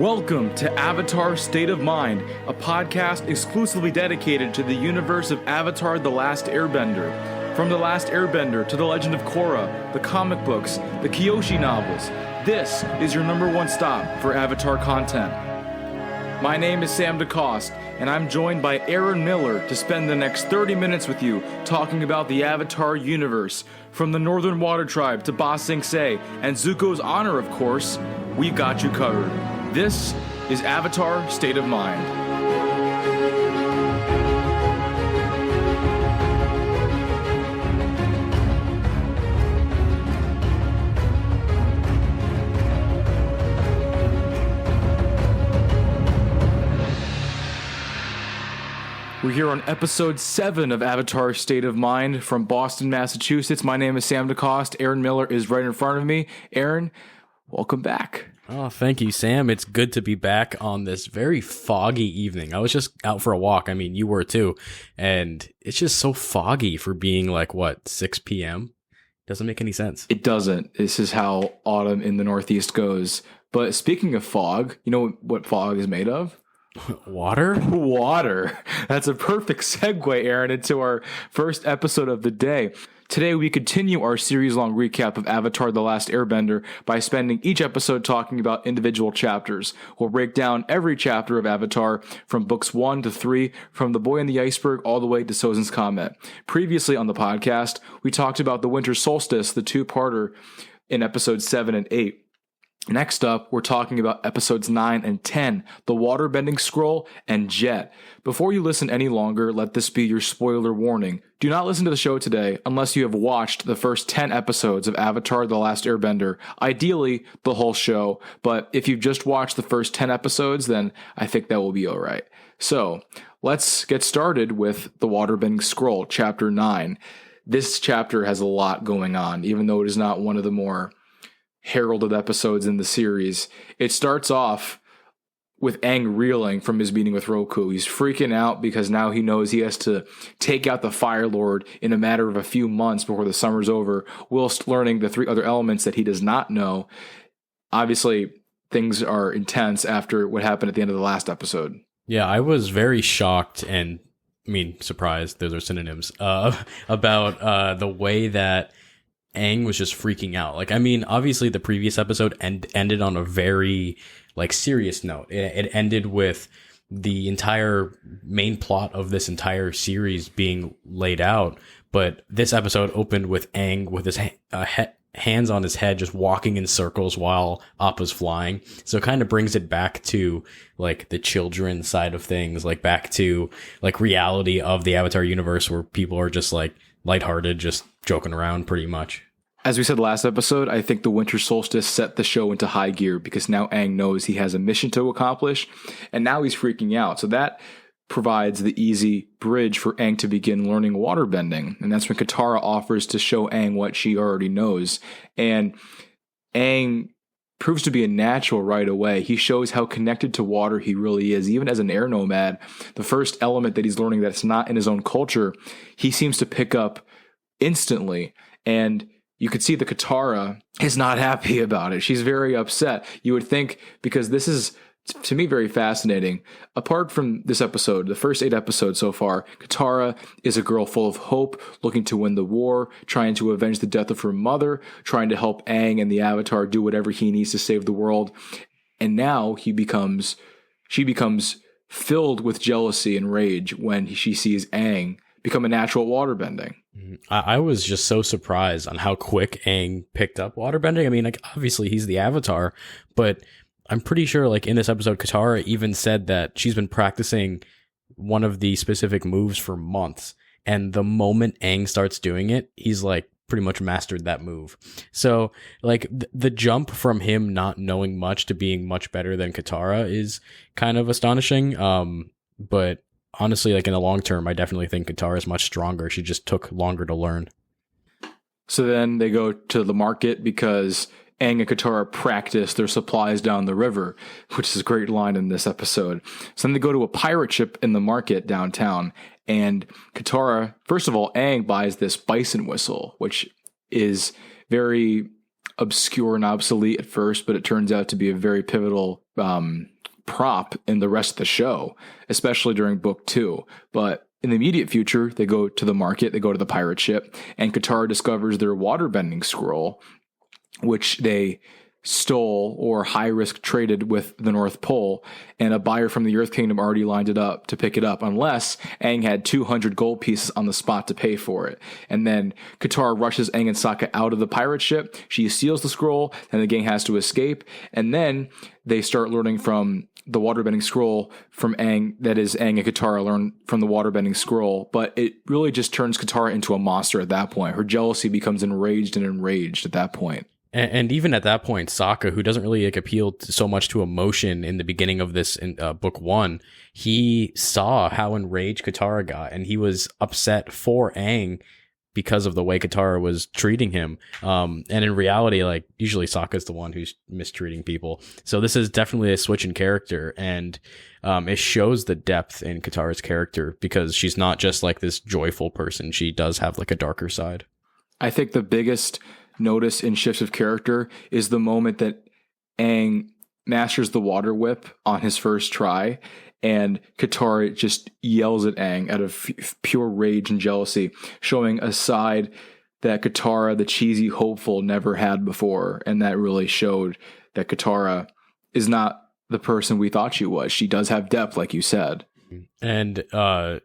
Welcome to Avatar State of Mind, a podcast exclusively dedicated to the universe of Avatar The Last Airbender. From The Last Airbender to The Legend of Korra, the comic books, the Kyoshi novels, this is your number one stop for Avatar content. My name is Sam DeCoste, and I'm joined by Aaron Miller to spend the next 30 minutes with you talking about the Avatar universe. From the Northern Water Tribe to Ba Sing Se and Zuko's honor, of course, we've got you covered. This is Avatar State of Mind. We're here on episode 7 of Avatar State of Mind from Boston, Massachusetts. My name is Sam DeCoste. Aaron Miller is right in front of me. Aaron, welcome back. Oh, thank you, Sam. It's good to be back on this very foggy evening. I was just out for a walk. I mean, you were too. And it's just so foggy for being like, 6 p.m.? Doesn't make any sense. It doesn't. This is how autumn in the Northeast goes. But speaking of fog, you know what fog is made of? Water? Water. That's a perfect segue, Aaron, into our first episode of the day. Today, we continue our series-long recap of Avatar The Last Airbender by spending each episode talking about individual chapters. We'll break down every chapter of Avatar from books 1 to 3, from The Boy in the Iceberg all the way to Sozin's Comet. Previously on the podcast, we talked about the Winter Solstice, the two-parter, in episodes 7 and 8. Next up, we're talking about episodes 9 and 10, the Waterbending Scroll and Jet. Before you listen any longer, let this be your spoiler warning. Do not listen to the show today unless you have watched the first 10 episodes of Avatar The Last Airbender. Ideally, the whole show, but if you've just watched the first 10 episodes, then I think that will be alright. So, let's get started with the Waterbending Scroll, Chapter 9. This chapter has a lot going on, even though it is not one of the more heralded episodes in the series. It starts off with Aang reeling from his meeting with Roku. He's freaking out because now he knows he has to take out the Fire Lord in a matter of a few months before the summer's over, whilst learning the 3 other elements that he does not know. Obviously, things are intense after what happened at the end of the last episode. Yeah, I was very shocked and, surprised, those are synonyms, about the way that Aang was just freaking out. Obviously the previous episode ended on a very, serious note. It ended with the entire main plot of this entire series being laid out. But this episode opened with Aang with his hands on his head, just walking in circles while Appa's flying. So it kind of brings it back to, the children side of things, back to, reality of the Avatar universe where people are just, lighthearted, just joking around pretty much. As we said last episode, I think the Winter Solstice set the show into high gear because now Aang knows he has a mission to accomplish, and now he's freaking out. So that provides the easy bridge for Aang to begin learning waterbending, and that's when Katara offers to show Aang what she already knows. And Aang proves to be a natural right away. He shows how connected to water he really is. Even as an air nomad, the first element that he's learning that's not in his own culture, he seems to pick up instantly. And you could see the Katara is not happy about it. She's very upset. You would think, because this is, to me, very fascinating. Apart from this episode, the first 8 episodes so far, Katara is a girl full of hope, looking to win the war, trying to avenge the death of her mother, trying to help Aang and the Avatar do whatever he needs to save the world. And now she becomes filled with jealousy and rage when she sees Aang become a natural waterbending. I was just so surprised on how quick Aang picked up waterbending. Obviously he's the Avatar, but I'm pretty sure, in this episode, Katara even said that she's been practicing one of the specific moves for months. And the moment Aang starts doing it, he's, pretty much mastered that move. So, the jump from him not knowing much to being much better than Katara is kind of astonishing. But honestly, in the long term, I definitely think Katara is much stronger. She just took longer to learn. So then they go to the market because Aang and Katara practice their supplies down the river, which is a great line in this episode. So then they go to a pirate ship in the market downtown, and Katara, first of all, Aang buys this bison whistle, which is very obscure and obsolete at first, but it turns out to be a very pivotal prop in the rest of the show, especially during book 2. But in the immediate future, they go to the market, they go to the pirate ship, and Katara discovers their waterbending scroll, which they stole or high risk traded with the North Pole, and a buyer from the Earth Kingdom already lined it up to pick it up, unless Aang had 200 gold pieces on the spot to pay for it. And then Katara rushes Aang and Sokka out of the pirate ship. She steals the scroll, and the gang has to escape. And then they start learning from the waterbending scroll from Aang. That is, Aang and Katara learn from the waterbending scroll, but it really just turns Katara into a monster at that point. Her jealousy becomes enraged at that point. And even at that point, Sokka, who doesn't really appeal so much to emotion in the beginning of this in book 1, he saw how enraged Katara got, and he was upset for Aang because of the way Katara was treating him. And in reality, like, usually Sokka's the one who's mistreating people. So this is definitely a switch in character, and it shows the depth in Katara's character, because she's not just like this joyful person. She does have like a darker side. I think the biggest notice in shifts of character is the moment that Aang masters the water whip on his first try, and Katara just yells at Aang out of pure rage and jealousy, showing a side that Katara, the cheesy hopeful, never had before. And that really showed that Katara is not the person we thought she was. She does have depth, like you said. And I'm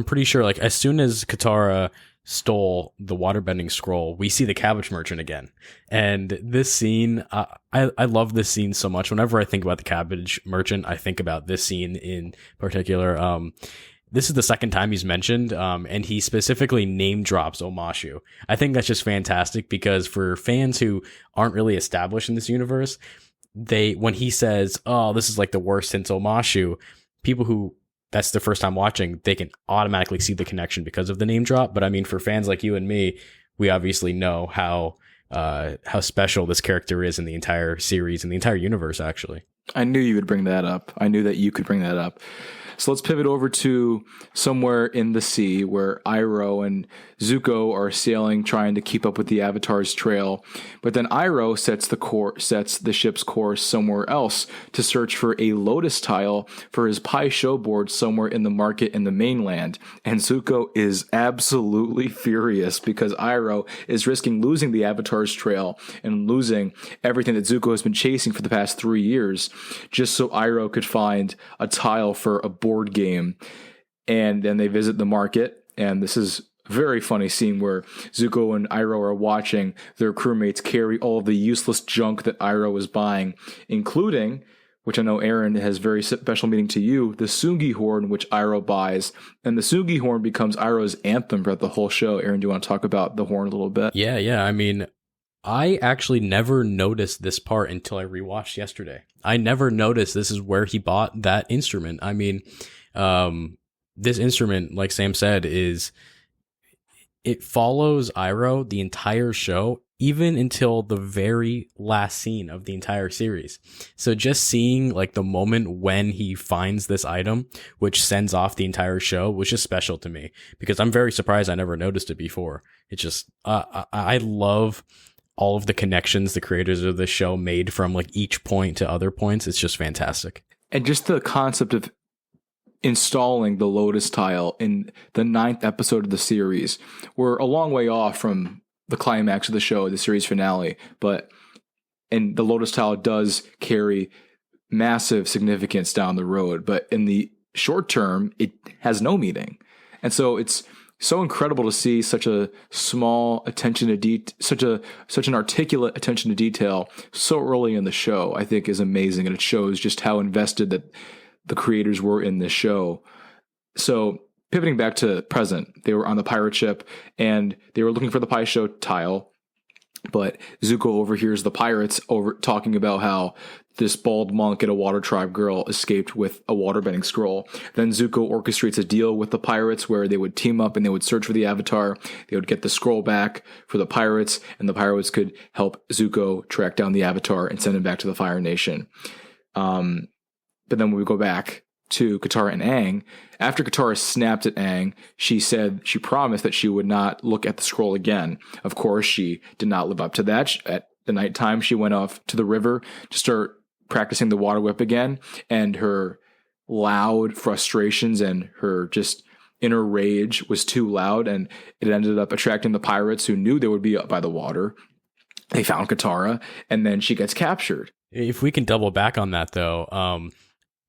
pretty sure, like, as soon as Katara stole the waterbending scroll, we see the cabbage merchant again. And this scene, I love this scene so much. Whenever I think about the cabbage merchant, I think about this scene in particular. This is the second time he's mentioned, and he specifically name drops Omashu. I think that's just fantastic, because for fans who aren't really established in this universe, when he says, "Oh, this is like the worst since Omashu," people who that's the first time watching, they can automatically see the connection because of the name drop. But I mean, for fans like you and me, we obviously know how special this character is in the entire series and the entire universe, actually. I knew you would bring that up. I knew that you could bring that up. So let's pivot over to somewhere in the sea where Iroh and Zuko are sailing, trying to keep up with the Avatar's trail. But then Iroh sets the ship's course somewhere else to search for a lotus tile for his Pai Sho board somewhere in the market in the mainland. And Zuko is absolutely furious because Iroh is risking losing the Avatar's trail and losing everything that Zuko has been chasing for the past 3 years, just so Iroh could find a tile for a board game. And then they visit the market, and this is a very funny scene where Zuko and Iroh are watching their crewmates carry all of the useless junk that Iroh is buying, including, which I know Aaron has very special meaning to you, the Sungi horn, which Iroh buys. And the Sungi horn becomes Iroh's anthem throughout the whole show. Aaron, do you want to talk about the horn a little bit? Yeah. I mean, I actually never noticed this part until I rewatched yesterday. I never noticed this is where he bought that instrument. I mean, this instrument, like Sam said, it follows Iroh the entire show, even until the very last scene of the entire series. So just seeing like the moment when he finds this item, which sends off the entire show, was just special to me, because I'm very surprised I never noticed it before. It's just, I love all of the connections the creators of the show made from like each point to other points. It's just fantastic. And just the concept of installing the lotus tile in the 9th episode of the series. We're a long way off from the climax of the show, the series finale, and the lotus tile does carry massive significance down the road, but in the short term, it has no meaning. And so it's so incredible to see such a small attention to such an articulate attention to detail so early in the show. I think is amazing, and it shows just how invested that the creators were in this show. So pivoting back to present, they were on the pirate ship and they were looking for the Pai Sho tile, but Zuko overhears the pirates talking about how this bald monk and a water tribe girl escaped with a waterbending scroll. Then Zuko orchestrates a deal with the pirates where they would team up and they would search for the Avatar. They would get the scroll back for the pirates, and the pirates could help Zuko track down the Avatar and send him back to the Fire Nation. But then when we go back to Katara and Aang, after Katara snapped at Aang, she promised that she would not look at the scroll again. Of course, she did not live up to that. the nighttime, she went off to the river to start practicing the water whip again, and her loud frustrations and her just inner rage was too loud, and it ended up attracting the pirates who knew they would be up by the water. They found Katara, and then she gets captured. If we can double back on that, though,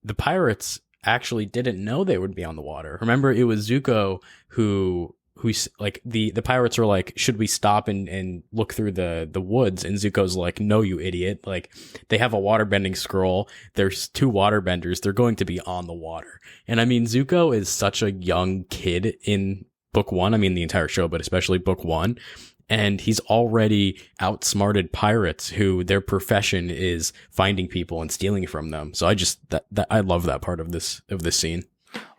the pirates actually didn't know they would be on the water. Remember, it was Zuko who like the pirates were like, should we stop and look through the woods? And Zuko's like, no, you idiot. Like, they have a waterbending scroll. There's 2 waterbenders. They're going to be on the water. And I mean, Zuko is such a young kid in book 1. I mean, the entire show, but especially book 1. And he's already outsmarted pirates who their profession is finding people and stealing from them. So I love that part of this scene.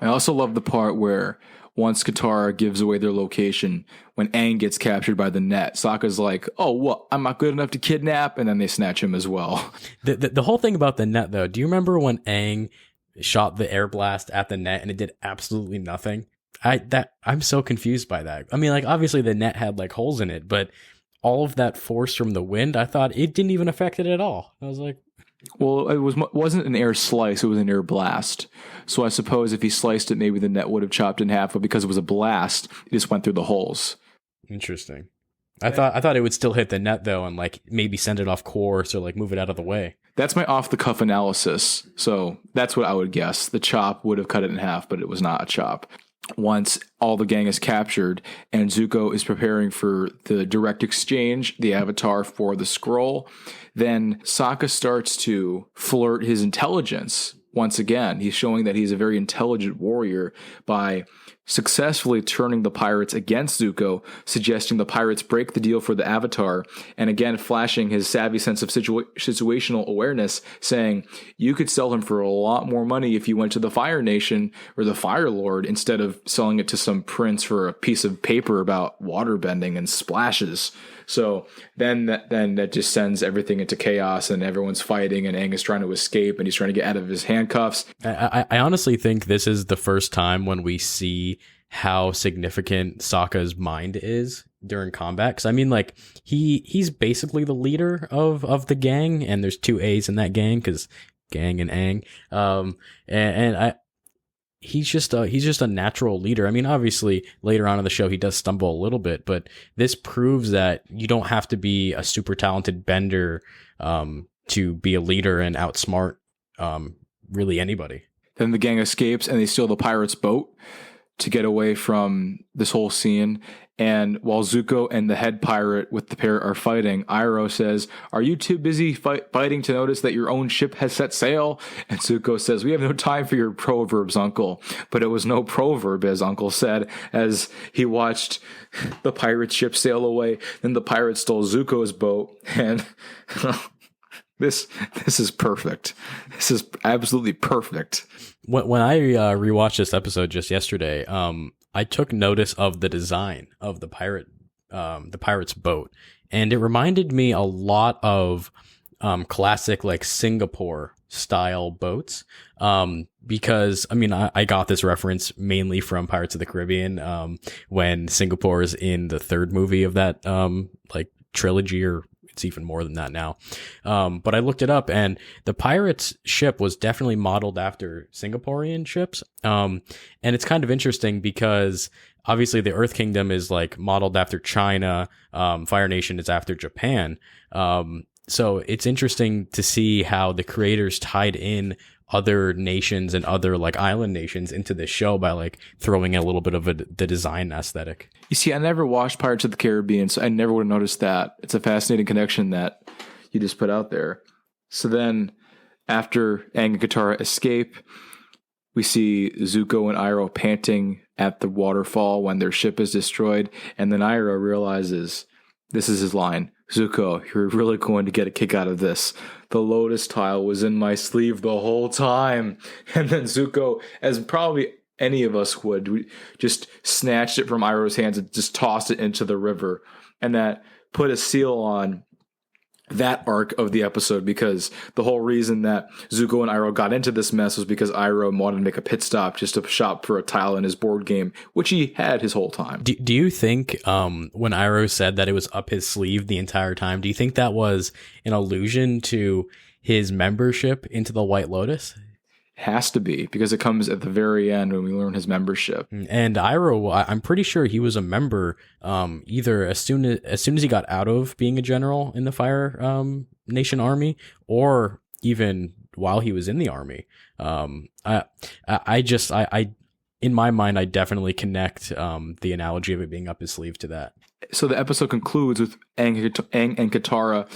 I also love the part where once Katara gives away their location, when Aang gets captured by the net, Sokka's like, oh, what? I'm not good enough to kidnap? And then they snatch him as well. The whole thing about the net, though, do you remember when Aang shot the air blast at the net and it did absolutely nothing? I'm so confused by that. I mean, like, obviously the net had like holes in it, but all of that force from the wind, I thought it didn't even affect it at all. I was like, well, it wasn't an air slice, it was an air blast. So I suppose if he sliced it, maybe the net would have chopped in half, but because it was a blast, it just went through the holes. Interesting. I thought it would still hit the net, though, and like maybe send it off course or like move it out of the way. That's my off the cuff analysis. So that's what I would guess. The chop would have cut it in half, but it was not a chop. Once all the gang is captured and Zuko is preparing for the direct exchange, the Avatar for the scroll, then Sokka starts to flirt his intelligence. Once again, he's showing that he's a very intelligent warrior by successfully turning the pirates against Zuko, suggesting the pirates break the deal for the Avatar, and again flashing his savvy sense of situational awareness, saying, you could sell him for a lot more money if you went to the Fire Nation or the Fire Lord instead of selling it to some prince for a piece of paper about waterbending and splashes. So then that just sends everything into chaos, and everyone's fighting, and Aang is trying to escape, and he's trying to get out of his handcuffs. I honestly think this is the first time when we see how significant Sokka's mind is during combat. Because I mean, like, he's basically the leader of the gang, and there's 2 A's in that gang because gang and Aang. He's just a natural leader. I mean, obviously later on in the show he does stumble a little bit, but this proves that you don't have to be a super talented bender to be a leader and outsmart really anybody. Then the gang escapes and they steal the pirate's boat to get away from this whole scene. And while Zuko and the head pirate with the parrot are fighting, Iroh says, are you too busy fighting to notice that your own ship has set sail? And Zuko says, we have no time for your proverbs, Uncle. But it was no proverb, as Uncle said, as he watched the pirate ship sail away. Then the pirate stole Zuko's boat. And this is perfect. This is absolutely perfect. When I rewatched this episode just yesterday, I took notice of the design of the pirate's boat, and it reminded me a lot of classic like Singapore style boats. Because I mean, I got this reference mainly from Pirates of the Caribbean, when Singapore is in the 3rd movie of that like trilogy, or it's even more than that now. But I looked it up, and the pirate's ship was definitely modeled after Singaporean ships. And it's kind of interesting because obviously the Earth Kingdom is like modeled after China. Fire Nation is after Japan. So it's interesting to see how the creators tied in other nations and other like island nations into this show by like throwing a little bit of the design aesthetic. You see, I never watched Pirates of the Caribbean, so I never would have noticed that. It's a fascinating connection that you just put out there. So then after Aang and Katara escape, we see Zuko and Iroh panting at the waterfall when their ship is destroyed. And then Iroh realizes, this is his line, Zuko, you're really going to get a kick out of this. The lotus tile was in my sleeve the whole time. And then Zuko, as probably any of us would, we just snatched it from Iroh's hands and just tossed it into the river. And that put a seal on that arc of the episode, because the whole reason that Zuko and Iroh got into this mess was because Iroh wanted to make a pit stop just to shop for a tile in his board game, which he had his whole time. Do you think when Iroh said that it was up his sleeve the entire time, do you think that was an allusion to his membership into the White Lotus? Has to be, because it comes at the very end when we learn his membership. And Iroh, I'm pretty sure he was a member either as soon as he got out of being a general in the Fire Nation army, or even while he was in the army. I in my mind, I definitely connect the analogy of it being up his sleeve to that. So the episode concludes with Aang and Katara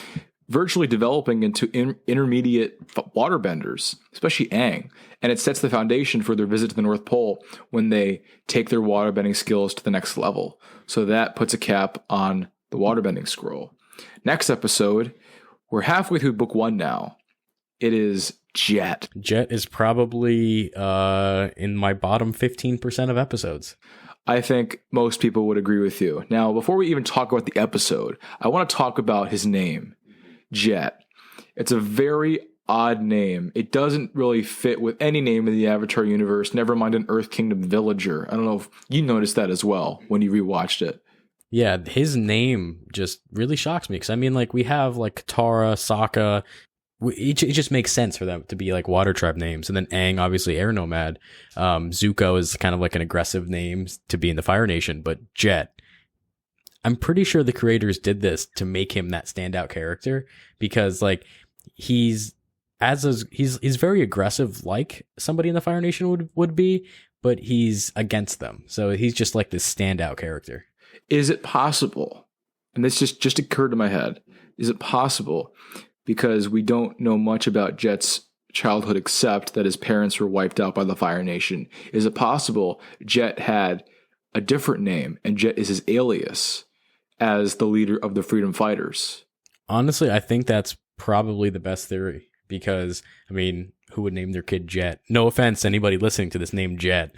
virtually developing into intermediate waterbenders, especially Aang. And it sets the foundation for their visit to the North Pole when they take their waterbending skills to the next level. So that puts a cap on the waterbending scroll. Next episode, we're halfway through book 1 now. It is Jet. Jet is probably in my bottom 15% of episodes. I think most people would agree with you. Now, before we even talk about the episode, I want to talk about his name. Jet. It's a very odd name. It doesn't really fit with any name in the Avatar universe, never mind an Earth Kingdom villager. I don't know if you noticed that as well when you rewatched it. Yeah, his name just really shocks me, because I mean, like, we have like Katara, Sokka. It just makes sense for them to be like water tribe names. And then Aang, obviously air nomad. Zuko is kind of like an aggressive name to be in the Fire Nation, but Jet, I'm pretty sure the creators did this to make him that standout character, because like he's very aggressive, like somebody in the Fire Nation would be, but he's against them. So he's just like this standout character. Is it possible? And this just occurred to my head. Is it possible, because we don't know much about Jet's childhood except that his parents were wiped out by the Fire Nation? Is it possible Jet had a different name and Jet is his alias as the leader of the Freedom Fighters? Honestly, I think that's probably the best theory, because, I mean, who would name their kid Jet? No offense to anybody listening to this name Jet.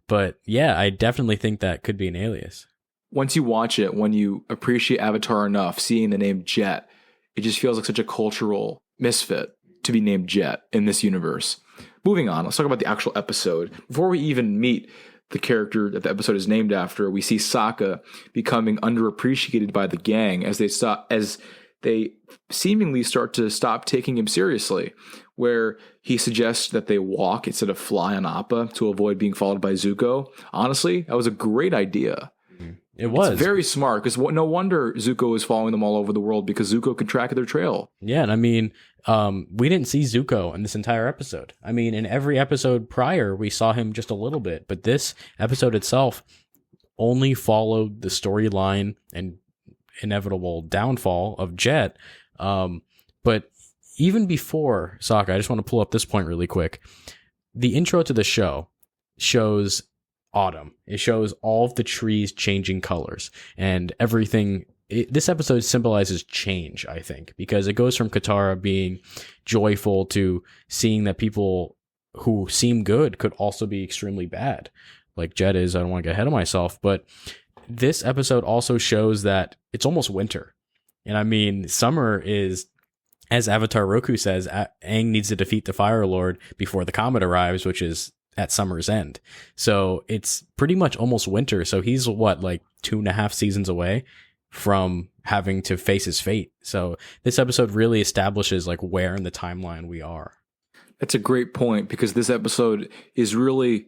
But yeah, I definitely think that could be an alias. Once you watch it, when you appreciate Avatar enough, seeing the name Jet, it just feels like such a cultural misfit to be named Jet in this universe. Moving on, let's talk about the actual episode. Before we even meet the character that the episode is named after, we see Sokka becoming underappreciated by the gang as they seemingly start to stop taking him seriously, where he suggests that they walk instead of fly on Appa to avoid being followed by Zuko. Honestly, that was a great idea. It was. It's very smart, because no wonder Zuko is following them all over the world, because Zuko could track their trail. Yeah, and I mean, we didn't see Zuko in this entire episode. I mean, in every episode prior, we saw him just a little bit, but this episode itself only followed the storyline and inevitable downfall of Jet. But even before Sokka, I just want to pull up this point really quick. The intro to the show shows autumn. It shows all of the trees changing colors and everything. This episode symbolizes change, I think, because it goes from Katara being joyful to seeing that people who seem good could also be extremely bad, like Jet is. I don't want to get ahead of myself, but this episode also shows that it's almost winter. And I mean, summer is, as Avatar Roku says, Aang needs to defeat the Fire Lord before the comet arrives, which is at summer's end. So it's pretty much almost winter. So he's like 2.5 seasons away from having to face his fate. So this episode really establishes like where in the timeline we are. That's a great point, because this episode is really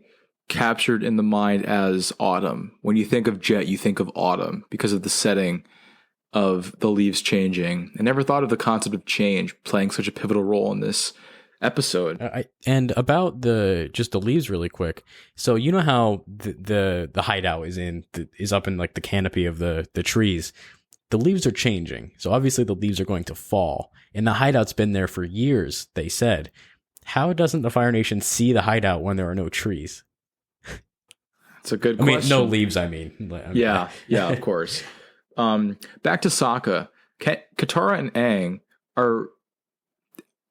captured in the mind as autumn. When you think of Jet, you think of autumn because of the setting of the leaves changing. I never thought of the concept of change playing such a pivotal role in this episode. And about the leaves really quick. So you know how the hideout is up in like the canopy of the trees. The leaves are changing. So obviously the leaves are going to fall. And the hideout's been there for years, they said. How doesn't the Fire Nation see the hideout when there are no trees? It's a good question. No leaves, I mean. Yeah, of course. Back to Sokka. Katara and Aang are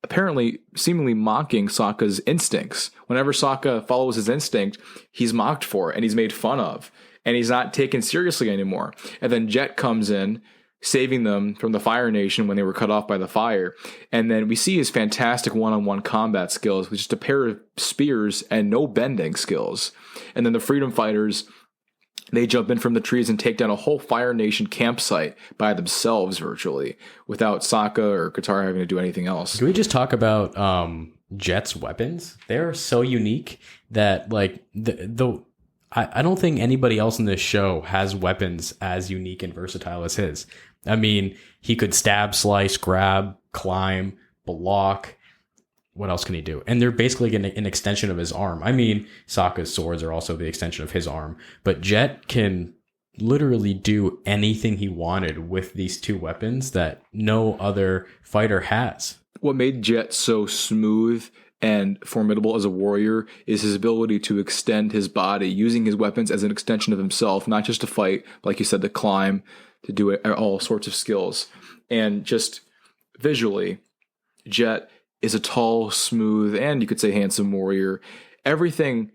apparently seemingly mocking Sokka's instincts. Whenever Sokka follows his instinct, he's mocked for it and he's made fun of, and he's not taken seriously anymore. And then Jet comes in, saving them from the Fire Nation when they were cut off by the fire. And then we see his fantastic one-on-one combat skills with just a pair of spears and no bending skills. And then the Freedom Fighters, they jump in from the trees and take down a whole Fire Nation campsite by themselves virtually without Sokka or Katara having to do anything else. Can we just talk about Jet's weapons? They're so unique that like I don't think anybody else in this show has weapons as unique and versatile as his. I mean, he could stab, slice, grab, climb, block. What else can he do? And they're basically an extension of his arm. I mean, Sokka's swords are also the extension of his arm. But Jet can literally do anything he wanted with these two weapons that no other fighter has. What made Jet so smooth and formidable as a warrior is his ability to extend his body, using his weapons as an extension of himself, not just to fight, like you said, to climb, to do all sorts of skills. And just visually, Jet is a tall, smooth, and you could say handsome warrior. Everything,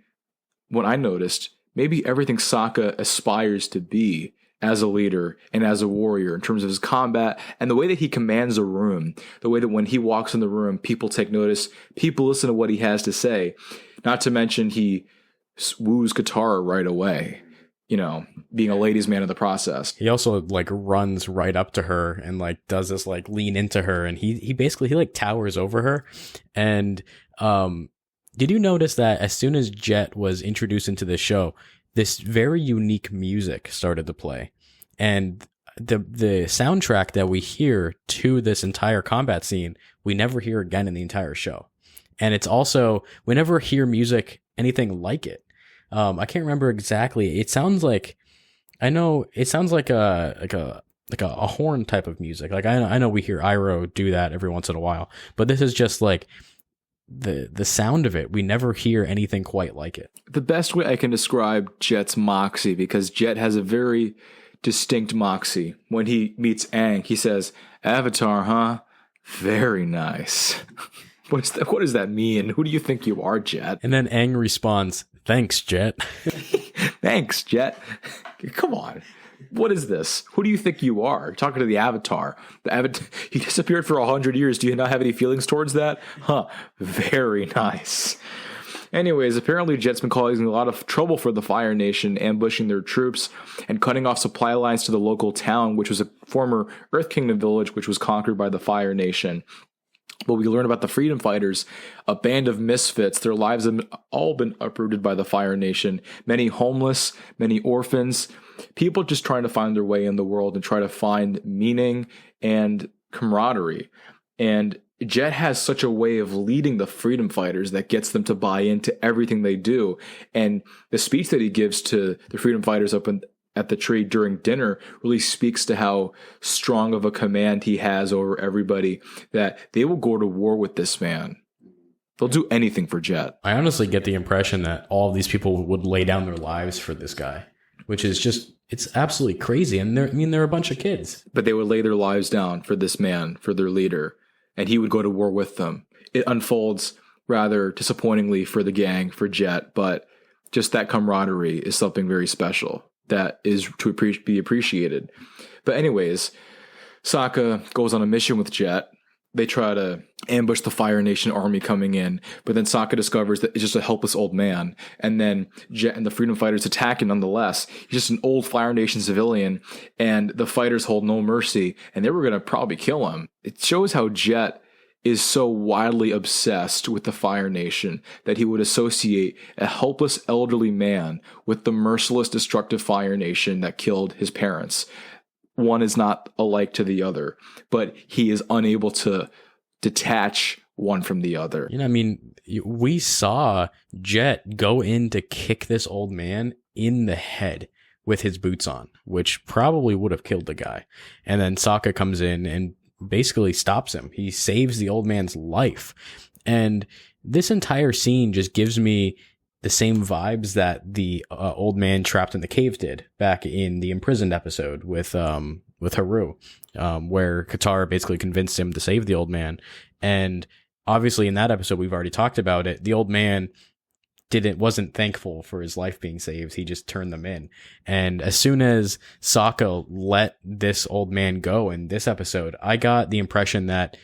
what I noticed, maybe everything Sokka aspires to be as a leader and as a warrior in terms of his combat and the way that he commands a room, the way that when he walks in the room, people take notice, people listen to what he has to say. Not to mention he woos Katara right away, you know, being a ladies' man in the process. He also like runs right up to her and like does this like lean into her, and he basically like towers over her. And did you notice that as soon as Jet was introduced into the show, this very unique music started to play, and the soundtrack that we hear to this entire combat scene, we never hear again in the entire show. And it's also, we never hear music, anything like it. I can't remember exactly. It sounds like, I know it sounds like a horn type of music. Like I know we hear Iroh do that every once in a while, but this is just like the sound of it. We never hear anything quite like it. The best way I can describe Jet's moxie, because Jet has a very distinct moxie. When he meets Aang, he says, "Avatar, huh? Very nice." What does that mean? Who do you think you are, Jet? And then Aang responds, "Thanks, Jet." Thanks, Jet. Come on. What is this? Who do you think you are? You're talking to the Avatar. He disappeared for 100 years. Do you not have any feelings towards that? Huh. Very nice. Anyways, apparently Jet's been causing a lot of trouble for the Fire Nation, ambushing their troops and cutting off supply lines to the local town, which was a former Earth Kingdom village, which was conquered by the Fire Nation. But we learn about the Freedom Fighters, a band of misfits. Their lives have all been uprooted by the Fire Nation. Many homeless, many orphans, people just trying to find their way in the world and try to find meaning and camaraderie. And Jet has such a way of leading the Freedom Fighters that gets them to buy into everything they do. And the speech that he gives to the Freedom Fighters up at the tree during dinner really speaks to how strong of a command he has over everybody, that they will go to war with this man. They'll do anything for Jet. I honestly get the impression that all of these people would lay down their lives for this guy, which is just, it's absolutely crazy. And they're a bunch of kids. But they would lay their lives down for this man, for their leader, and he would go to war with them. It unfolds rather disappointingly for the gang, for Jet, but just that camaraderie is something very special that is to be appreciated. But anyways, Sokka goes on a mission with Jet. They try to ambush the Fire Nation army coming in, but then Sokka discovers that it's just a helpless old man. And then Jet and the Freedom Fighters attack him nonetheless. He's just an old Fire Nation civilian, and the fighters hold no mercy, and they were going to probably kill him. It shows how Jet is so wildly obsessed with the Fire Nation that he would associate a helpless elderly man with the merciless, destructive Fire Nation that killed his parents. One is not alike to the other, but he is unable to detach one from the other. You know, I mean, we saw Jet go in to kick this old man in the head with his boots on, which probably would have killed the guy. And then Sokka comes in and basically stops him. He saves the old man's life. And this entire scene just gives me the same vibes that the old man trapped in the cave did back in the imprisoned episode with Haru, where Katara basically convinced him to save the old man. And obviously in that episode, we've already talked about it. The old man wasn't thankful for his life being saved. He just turned them in. And as soon as Sokka let this old man go in this episode, I got the impression that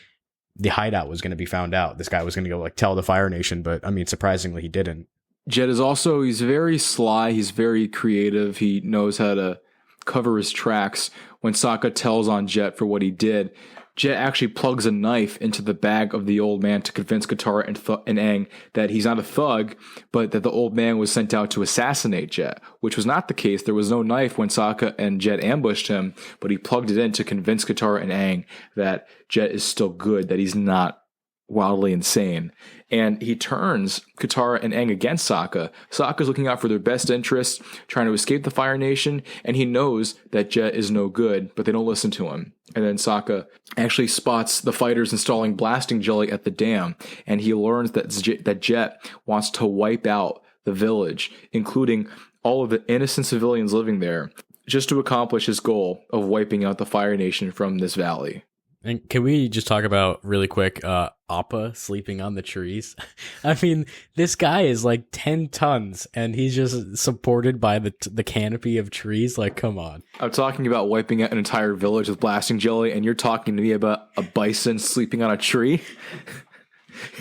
the hideout was going to be found out. This guy was going to go like tell the Fire Nation, but I mean, surprisingly, he didn't. Jet is also, he's very sly. He's very creative. He knows how to cover his tracks. When Sokka tells on Jet for what he did, Jet actually plugs a knife into the bag of the old man to convince Katara and Aang that he's not a thug, but that the old man was sent out to assassinate Jet, which was not the case. There was no knife when Sokka and Jet ambushed him, but he plugged it in to convince Katara and Aang that Jet is still good, that he's not wildly insane. And he turns Katara and Aang against Sokka. Sokka's looking out for their best interests, trying to escape the Fire Nation, and he knows that Jet is no good, but they don't listen to him. And then Sokka actually spots the fighters installing blasting jelly at the dam, and he learns that Jet wants to wipe out the village, including all of the innocent civilians living there, just to accomplish his goal of wiping out the Fire Nation from this valley. And can we just talk about really quick, Appa sleeping on the trees? I mean, this guy is like 10 tons and he's just supported by the canopy of trees. Like, come on. I'm talking about wiping out an entire village with blasting jelly, and you're talking to me about a bison sleeping on a tree?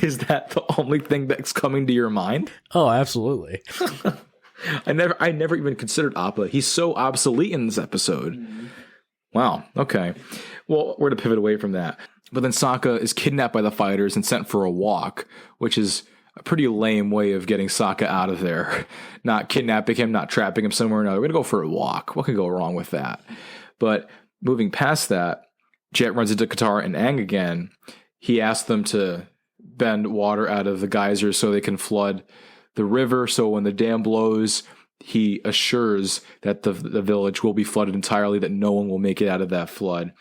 Is that the only thing that's coming to your mind? Oh, absolutely. I never even considered Appa. He's so obsolete in this episode. Mm-hmm. Wow. Okay. Well, we're to pivot away from that. But then Sokka is kidnapped by the fighters and sent for a walk, which is a pretty lame way of getting Sokka out of there. Not kidnapping him, not trapping him somewhere. No, we're going to go for a walk. What could go wrong with that? But moving past that, Jet runs into Katara and Aang again. He asks them to bend water out of the geysers so they can flood the river. So when the dam blows, he assures that the village will be flooded entirely, that no one will make it out of that flood.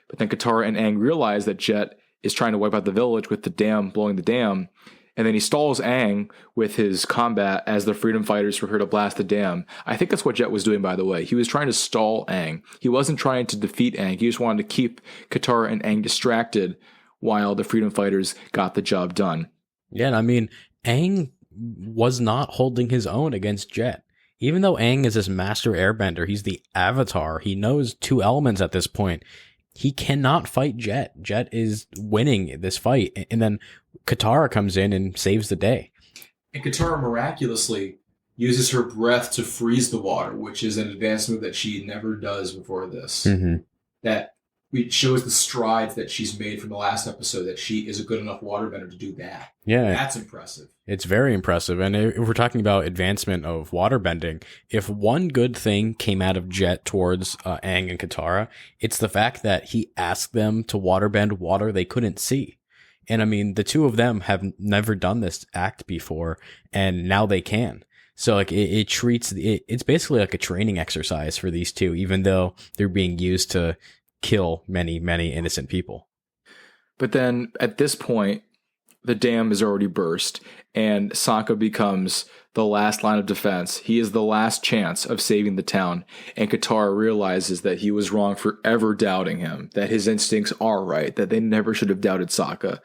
But then Katara and Aang realize that Jet is trying to wipe out the village with the dam, blowing the dam. And then he stalls Aang with his combat as the freedom fighters prepare to blast the dam. I think that's what Jet was doing, by the way. He was trying to stall Aang. He wasn't trying to defeat Aang. He just wanted to keep Katara and Aang distracted while the freedom fighters got the job done. Yeah, and I mean, Aang was not holding his own against Jet. Even though Aang is this master airbender, he's the Avatar. He knows two elements at this point. He cannot fight Jet. Jet is winning this fight. And then Katara comes in and saves the day. And Katara miraculously uses her breath to freeze the water, which is an advanced move that she never does before this. Mm-hmm. That shows the strides that she's made from the last episode, that she is a good enough waterbender to do that. Yeah. That's impressive. It's very impressive. And if we're talking about advancement of waterbending, if one good thing came out of Jet towards Aang and Katara, it's the fact that he asked them to waterbend water they couldn't see. And I mean, the two of them have never done this act before, and now they can. So like it's basically like a training exercise for these two, even though they're being used to kill many, many innocent people. But then at this point, the dam is already burst, and Sokka becomes the last line of defense. He is the last chance of saving the town, and Katara realizes that he was wrong for ever doubting him, that his instincts are right, that they never should have doubted Sokka.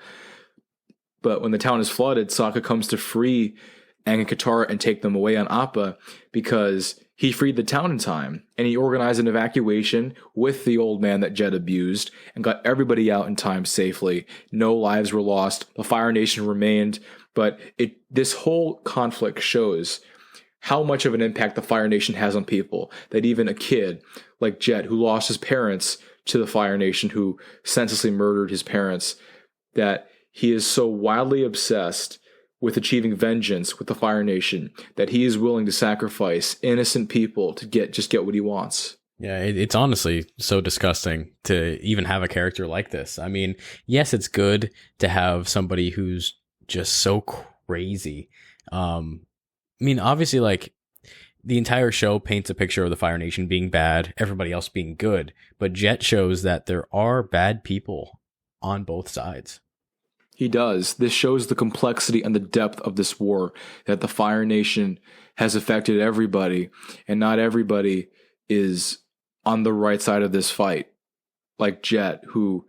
But when the town is flooded, Sokka comes to free Aang and Katara and take them away on Appa, because he freed the town in time, and he organized an evacuation with the old man that Jet abused and got everybody out in time safely. No lives were lost. The Fire Nation remained, but this whole conflict shows how much of an impact the Fire Nation has on people, that even a kid like Jet, who lost his parents to the Fire Nation, who senselessly murdered his parents, that he is so wildly obsessed with achieving vengeance with the Fire Nation that he is willing to sacrifice innocent people to get what he wants. Yeah, it's honestly so disgusting to even have a character like this. I mean, yes, it's good to have somebody who's just so crazy. I mean, obviously, like, the entire show paints a picture of the Fire Nation being bad, everybody else being good, but Jet shows that there are bad people on both sides. He does. This shows the complexity and the depth of this war, that the Fire Nation has affected everybody, and not everybody is on the right side of this fight. Like Jet, who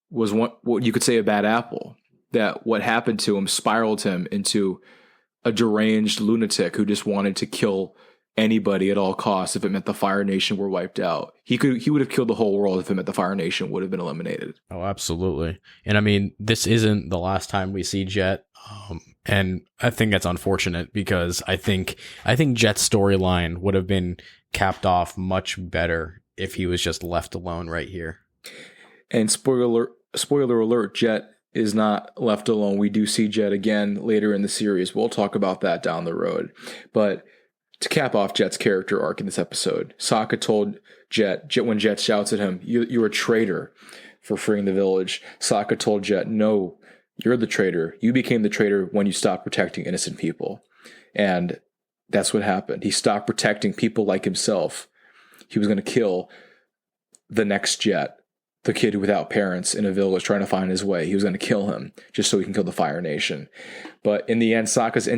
was what you could say a bad apple, that what happened to him spiraled him into a deranged lunatic who just wanted to kill anybody at all costs if it meant the Fire Nation were wiped out. He would have killed the whole world if it meant the Fire Nation would have been eliminated. Oh, absolutely. And I mean, this isn't the last time we see Jet. And I think that's unfortunate because I think Jet's storyline would have been capped off much better if he was just left alone right here. And spoiler alert, Jet is not left alone. We do see Jet again later in the series. We'll talk about that down the road. But to cap off Jet's character arc in this episode, Sokka told Jet when Jet shouts at him, you're a traitor for freeing the village. Sokka told Jet, no, you're the traitor. You became the traitor when you stopped protecting innocent people. And that's what happened. He stopped protecting people like himself. He was going to kill the next Jet, the kid without parents in a village trying to find his way. He was going to kill him just so he can kill the Fire Nation. But in the end, Sokka's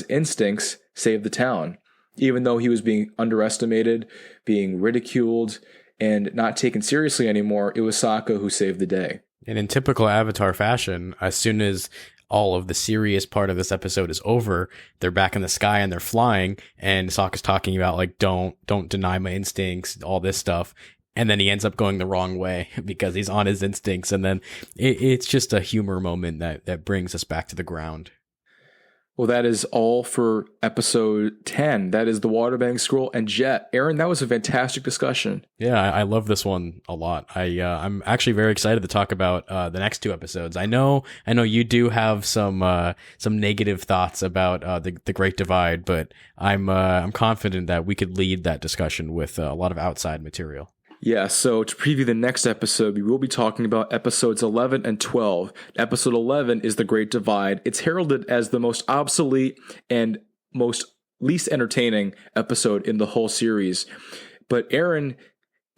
instincts saved the town. Even though he was being underestimated, being ridiculed, and not taken seriously anymore, it was Sokka who saved the day. And in typical Avatar fashion, as soon as all of the serious part of this episode is over, they're back in the sky and they're flying, and Sokka's talking about, like, don't deny my instincts, all this stuff. And then he ends up going the wrong way because he's on his instincts. And then it's just a humor moment that brings us back to the ground. Well, that is all for episode 10. That is the Waterbending Scroll and Jet. Aaron, that was a fantastic discussion. Yeah, I love this one a lot. I'm actually very excited to talk about the next two episodes. I know you do have some negative thoughts about the Great Divide, but I'm confident that we could lead that discussion with a lot of outside material. Yeah, so to preview the next episode, we will be talking about episodes 11 and 12. Episode 11 is The Great Divide. It's heralded as the most obsolete and most least entertaining episode in the whole series. But Aaron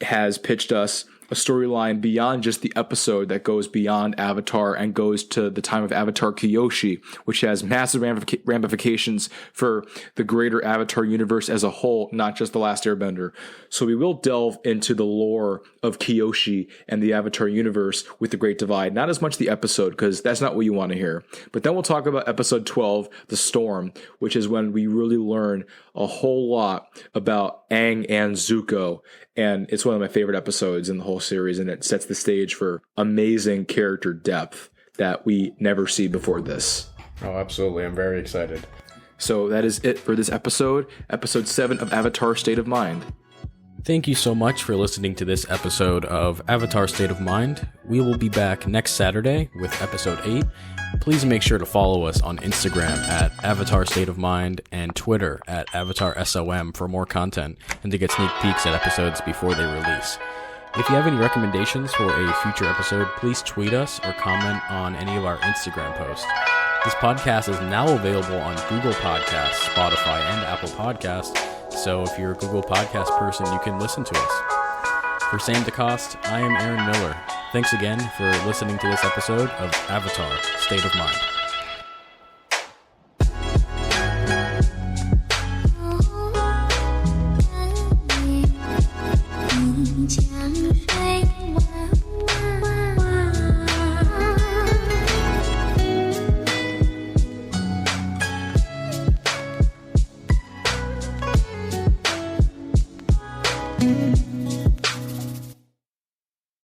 has pitched us a storyline beyond just the episode that goes beyond Avatar and goes to the time of Avatar Kyoshi, which has massive ramifications for the greater Avatar universe as a whole, not just The Last Airbender. So we will delve into the lore of Kyoshi and the Avatar universe with The Great Divide. Not as much the episode, because that's not what you want to hear. But then we'll talk about episode 12, The Storm, which is when we really learn a whole lot about Aang and Zuko. And it's one of my favorite episodes in the whole series, and it sets the stage for amazing character depth that we never see before this. Oh, absolutely. I'm very excited. So that is it for this episode 7 of Avatar State of Mind. Thank you so much for listening to this episode of Avatar State of Mind. We will be back next Saturday with episode 8. Please make sure to follow us on Instagram at Avatar State of Mind and Twitter at AvatarSOM for more content and to get sneak peeks at episodes before they release. If you have any recommendations for a future episode, please tweet us or comment on any of our Instagram posts. This podcast is now available on Google Podcasts, Spotify, and Apple Podcasts, so if you're a Google Podcast person, you can listen to us. For Sam DeCoste, I am Aaron Miller. Thanks again for listening to this episode of Avatar State of Mind.